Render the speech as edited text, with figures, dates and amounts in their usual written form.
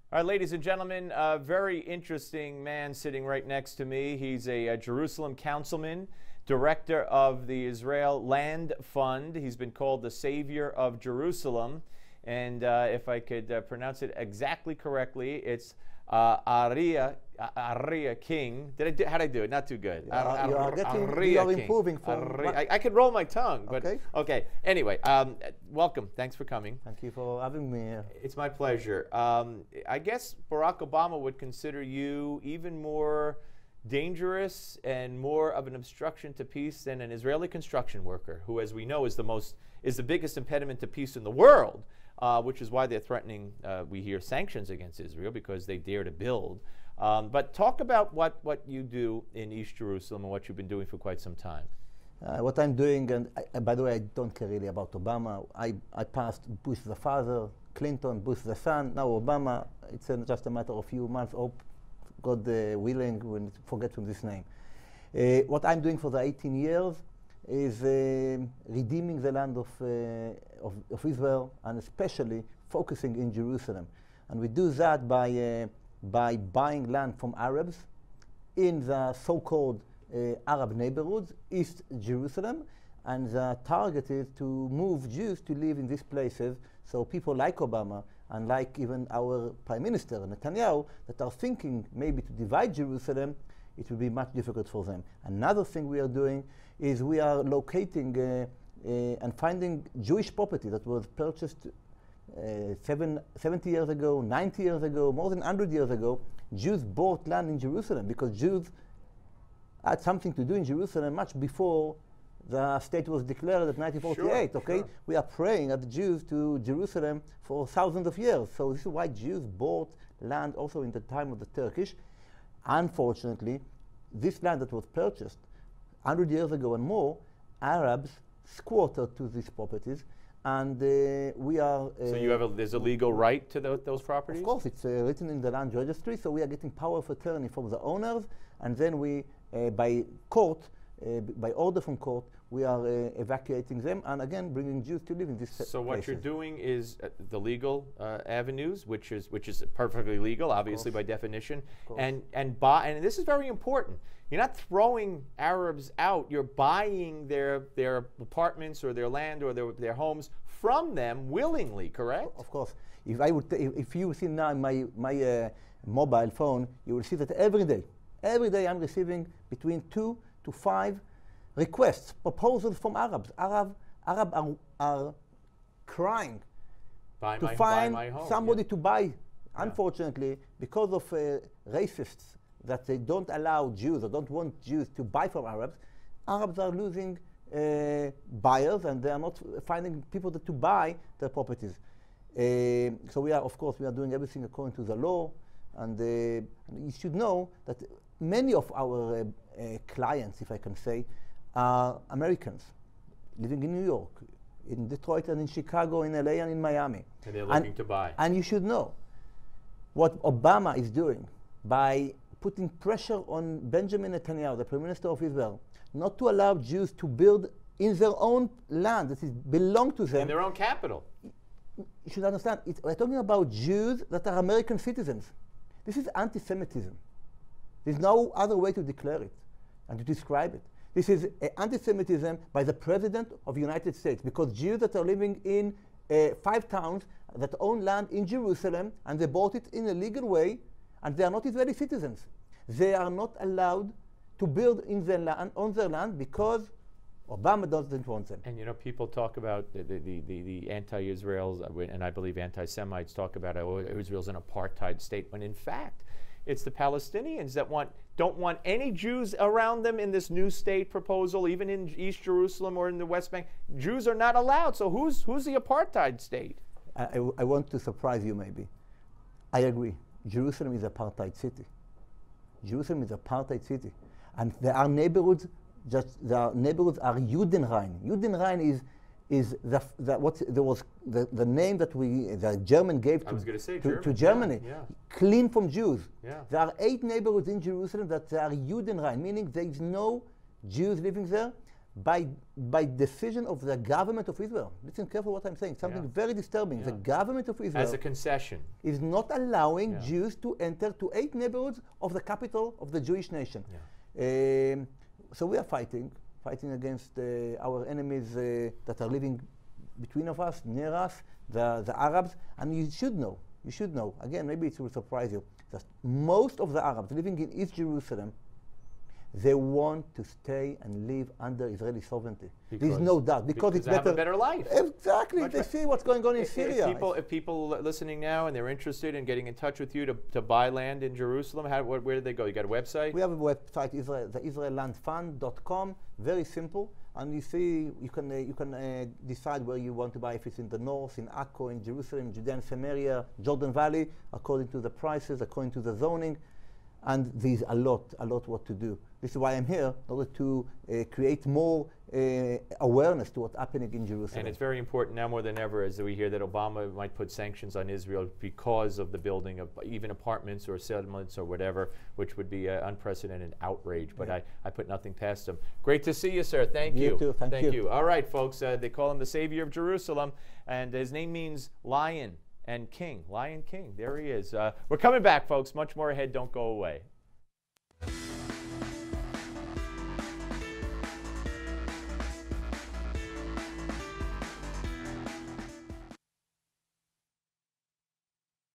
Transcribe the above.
All right, ladies and gentlemen, a very interesting man sitting right next to me. He's a Jerusalem councilman, director of the Israel Land Fund. He's been called the savior of Jerusalem. And if I could pronounce it exactly correctly, it's Arieh King. How did I do it? Not too good. You are improving. I could roll my tongue, but okay. Anyway, welcome. Thanks for coming. Thank you for having me here. It's my pleasure. I guess Barack Obama would consider you even more dangerous and more of an obstruction to peace than an Israeli construction worker, who, as we know, is the biggest impediment to peace in the world. Which is why they're threatening, we hear, sanctions against Israel because they dare to build. But talk about what you do in East Jerusalem and what you've been doing for quite some time. What I'm doing, and by the way, I don't care really about Obama. I passed Bush the father, Clinton, Bush the son, now Obama. It's just a matter of a few months. Hope, God willing, we'll forget from this name. What I'm doing for the 18 years is redeeming the land of Israel, and especially focusing in Jerusalem. And we do that by buying land from Arabs in the so-called Arab neighborhoods, East Jerusalem, and the target is to move Jews to live in these places, so people like Obama and like even our Prime Minister Netanyahu that are thinking maybe to divide Jerusalem, it will be much difficult for them. Another thing we are doing is we are locating and finding Jewish property that was purchased 70 years ago, 90 years ago, more than 100 years ago. Jews bought land in Jerusalem because Jews had something to do in Jerusalem much before the state was declared at 1948. Sure. We are praying at the Jews to Jerusalem for thousands of years. So this is why Jews bought land also in the time of the Turkish. Unfortunately, this land that was purchased 100 years ago and more, Arabs squatted to these properties, and we are... so there's a legal right to those properties? Of course, it's written in the land registry, so we are getting power of attorney from the owners, and then we, by order from court, we are evacuating them, and again, bringing Jews to live in this So what you're doing is the legal avenues, which is perfectly legal, obviously by definition, and this is very important. You're not throwing Arabs out. You're buying their apartments or their land or their homes from them willingly, correct? Of course. If you see now my mobile phone, you will see that every day I'm receiving between 2 to 5 requests, proposals from Arabs. Arabs are crying to find somebody to buy. Unfortunately, because of racists that they don't allow Jews or don't want Jews to buy from Arabs, Arabs are losing buyers, and they are not finding people to buy their properties. So we are, of course, doing everything according to the law, and you should know that many of our clients, if I can say, are Americans living in New York, in Detroit and in Chicago, in LA and in Miami. And they're looking to buy. And you should know what Obama is doing by putting pressure on Benjamin Netanyahu, the Prime Minister of Israel, not to allow Jews to build in their own land that belong to them. In their own capital. You should understand, we're talking about Jews that are American citizens. This is anti-Semitism. There's no other way to declare it and to describe it. This is anti-Semitism by the President of the United States, because Jews that are living in 5 towns that own land in Jerusalem, and they bought it in a legal way, and they are not Israeli citizens. They are not allowed to build in their land, on their land, because Obama doesn't want them. And you know, people talk about the anti-Israels, and I believe anti-Semites talk about how Israel's an apartheid state, when in fact, it's the Palestinians that don't want any Jews around them in this new state proposal, even in East Jerusalem or in the West Bank. Jews are not allowed. So who's the apartheid state? I want to surprise you maybe. I agree. Jerusalem is an apartheid city. Jerusalem is an apartheid city. And there are neighborhoods, the neighborhoods are Judenrein. Judenrein is the name that the German gave to Germany. Yeah. Clean from Jews. Yeah. There are 8 neighborhoods in Jerusalem that are Judenrein, meaning there is no Jews living there, by decision of the government of Israel. Listen carefully what I'm saying. Something very disturbing. The government of Israel as a concession is not allowing Jews to enter to 8 neighborhoods of the capital of the Jewish nation. So we are fighting against our enemies that are living between of us, near us, the Arabs. And you should know, again, maybe it will surprise you, that most of the Arabs living in East Jerusalem, they want to stay and live under Israeli sovereignty. There's no doubt. Because it's they better. have a better life. Exactly. They see what's going on in Syria. If people listening now and they're interested in getting in touch with you to buy land in Jerusalem, where do they go? You got a website? We have a website, the israellandfund.com. Very simple. And you see, you can decide where you want to buy, if it's in the north, in Akko, in Jerusalem, Judea and Samaria, Jordan Valley, according to the prices, according to the zoning. And there's a lot what to do. This is why I'm here, in order to create more awareness to what's happening in Jerusalem. And it's very important now more than ever, as we hear that Obama might put sanctions on Israel because of the building of even apartments or settlements or whatever, which would be an unprecedented outrage. But I put nothing past him. Great to see you, sir. Thank you. You too. Thank you. All right, folks. They call him the Savior of Jerusalem, and his name means lion and king. Lion King. There he is. We're coming back, folks. Much more ahead. Don't go away.